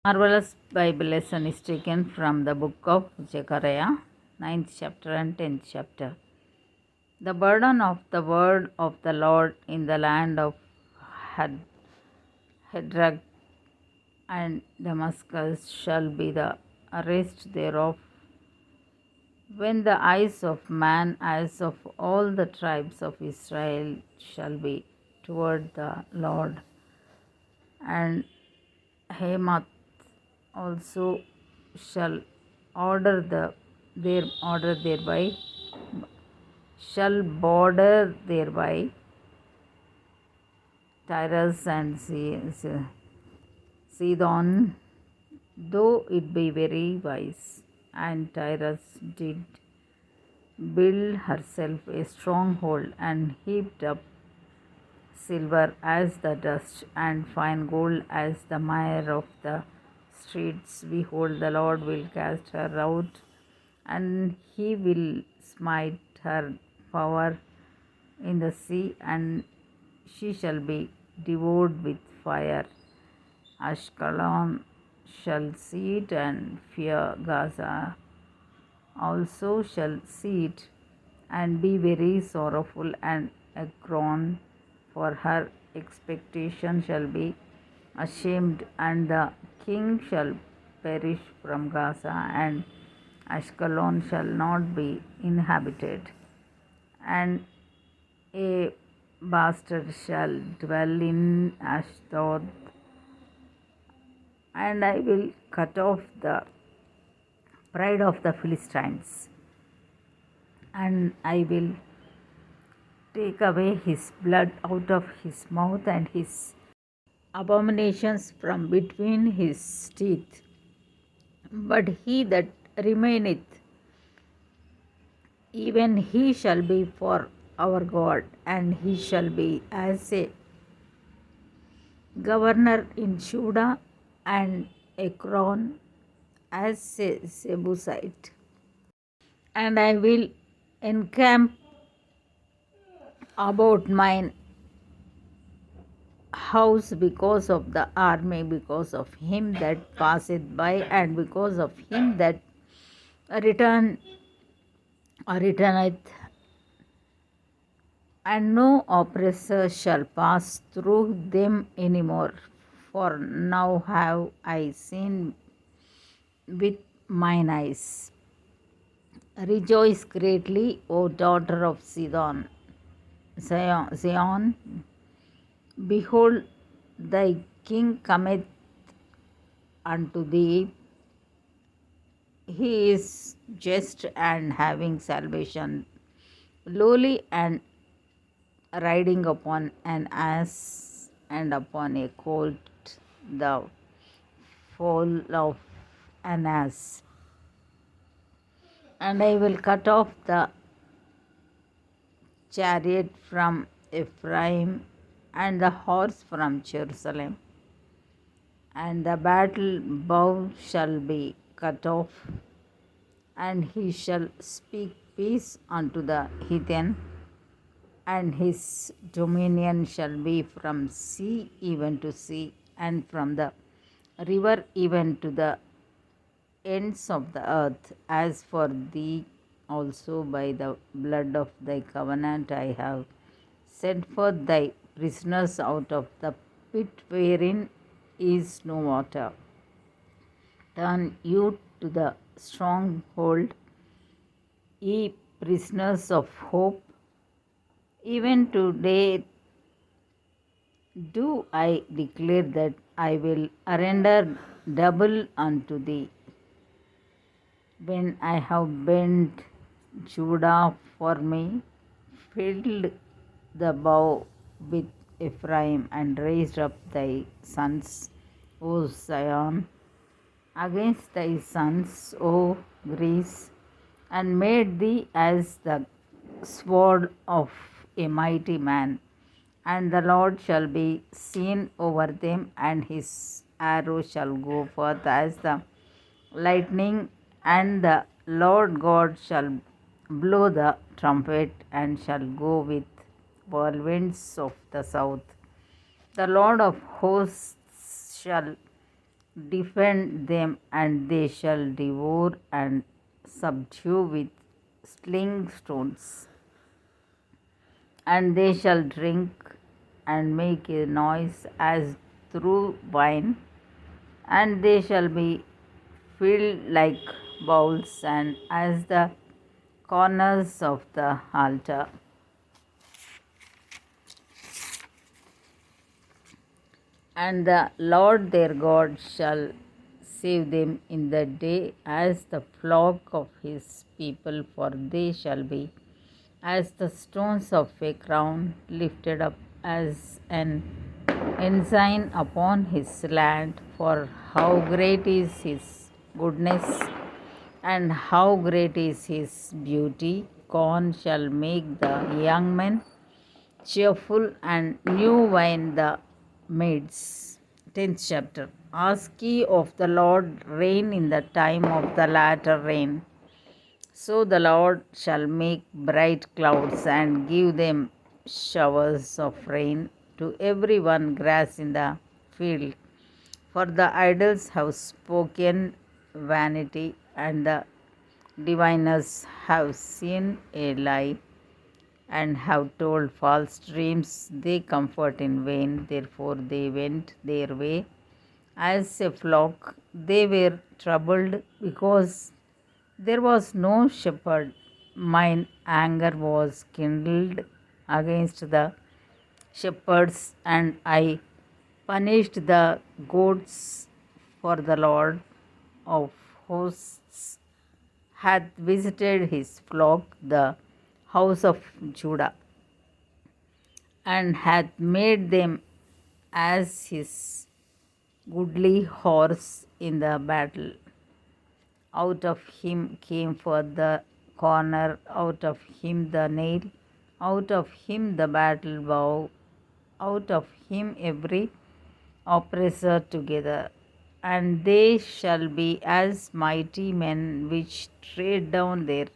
Marvelous Bible lesson is taken from the book of Zechariah, 9th chapter and 10th chapter. The burden of the word of the Lord in the land of Hadrach and Damascus shall be the arrest thereof, when the eyes of man, as of all the tribes of Israel, shall be toward the Lord. And Hamath also shall order thereby shall border thereby Tyrus and Sidon, though it be very wise. And Tyrus did build herself a stronghold and heaped up silver as the dust and fine gold as the mire of the streets. Behold, the Lord will cast her out, and he will smite her power in the sea, and she shall be devoured with fire. Ashkelon shall see it and fear. Gaza also shall see it and be very sorrowful, and Ekron for her expectation shall be ashamed, and the king shall perish from Gaza, and Ashkelon shall not be inhabited, and a bastard shall dwell in Ashdod, and I will cut off the pride of the Philistines, and I will take away his blood out of his mouth and his abominations from between his teeth. But he that remaineth, even he shall be for our God, and he shall be as a governor in Judah, and Ekron as a Jebusite. And I will encamp about mine house because of the army, because of him that passeth by, and because of him that returneth, and no oppressor shall pass through them any more. For now have I seen with mine eyes. Rejoice greatly, O daughter of Zion. Behold, thy king cometh unto thee. He is just and having salvation, lowly and riding upon an ass and upon a colt, the foal of an ass. And I will cut off the chariot from Ephraim, and the horse from Jerusalem, and the battle bow shall be cut off, and he shall speak peace unto the heathen, and his dominion shall be from sea even to sea, and from the river even to the ends of the earth. As for thee also, by the blood of thy covenant I have sent forth thy prisoners out of the pit wherein is no water. Turn you to the stronghold, ye prisoners of hope. Even today do I declare that I will render double unto thee, when I have bent Judah for me, filled the bow with Ephraim, and raised up thy sons, O Zion, against thy sons, O Greece, and made thee as the sword of a mighty man. And the Lord shall be seen over them, and his arrow shall go forth as the lightning, and the Lord God shall blow the trumpet, and shall go with whirlwinds of the south. The Lord of hosts shall defend them, and they shall devour and subdue with sling stones. And they shall drink and make a noise as through wine, and they shall be filled like bowls, and as the corners of the altar. And the Lord their God shall save them in the day as the flock of his people, for they shall be as the stones of a crown lifted up as an ensign upon his land. For how great is his goodness, and how great is his beauty! Corn shall make the young men cheerful, and new wine the maids. 10th chapter. Ask ye of the Lord rain in the time of the latter rain. So the Lord shall make bright clouds and give them showers of rain to every one grass in the field. For the idols have spoken vanity, and the diviners have seen a lie, and have told false dreams. They comfort in vain, therefore they went their way as a flock. They were troubled because there was no shepherd. Mine anger was kindled against the shepherds, and I punished the goats. For the Lord of hosts hath visited his flock, the house of Judah, and hath made them as his goodly horse in the battle. Out of him came forth the corner, out of him the nail, out of him the battle bow, out of him every oppressor together. And they shall be as mighty men which tread down their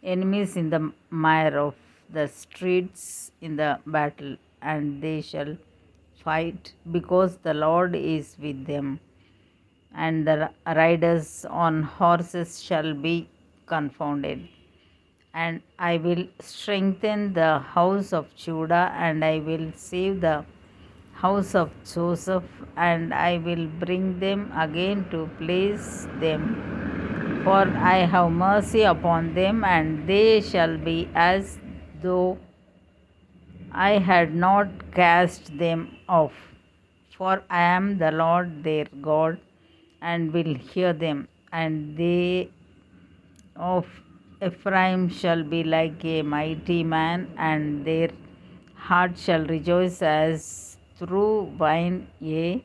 enemies in the mire of the streets in the battle, and they shall fight because the Lord is with them, and the riders on horses shall be confounded. And I will strengthen the house of Judah, and I will save the house of Joseph, and I will bring them again to place them. For I have mercy upon them, and they shall be as though I had not cast them off. For I am the Lord their God, and will hear them. And they of Ephraim shall be like a mighty man, and their heart shall rejoice as through wine. Yea,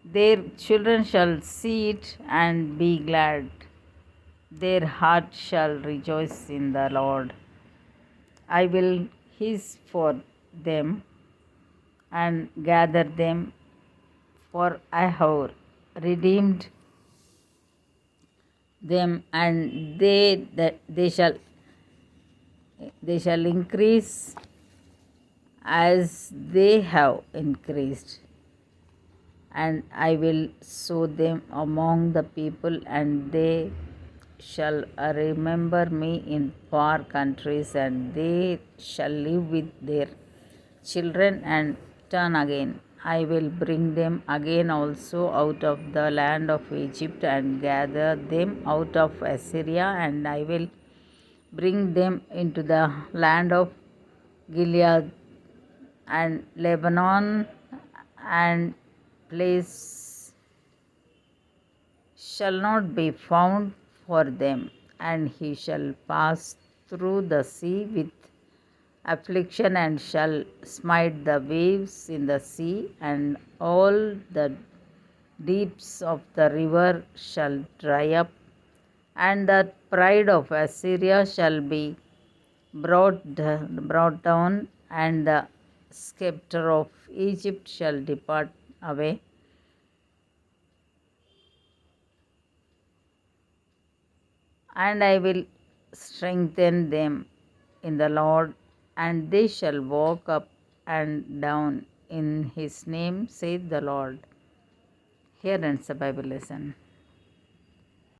their children shall see it and be glad. Their heart shall rejoice in the Lord. I will hiss for them and gather them, for I have redeemed them, and they shall increase as they have increased. And I will sow them among the people, and they shall remember me in far countries, and they shall live with their children and turn again. I will bring them again also out of the land of Egypt, and gather them out of Assyria, and I will bring them into the land of Gilead and Lebanon, and place shall not be found for them, and he shall pass through the sea with affliction, and shall smite the waves in the sea, and all the deeps of the river shall dry up, and the pride of Assyria shall be brought down, and the scepter of Egypt shall depart away. And I will strengthen them in the Lord, and they shall walk up and down in his name, saith the Lord. Here ends the Bible lesson.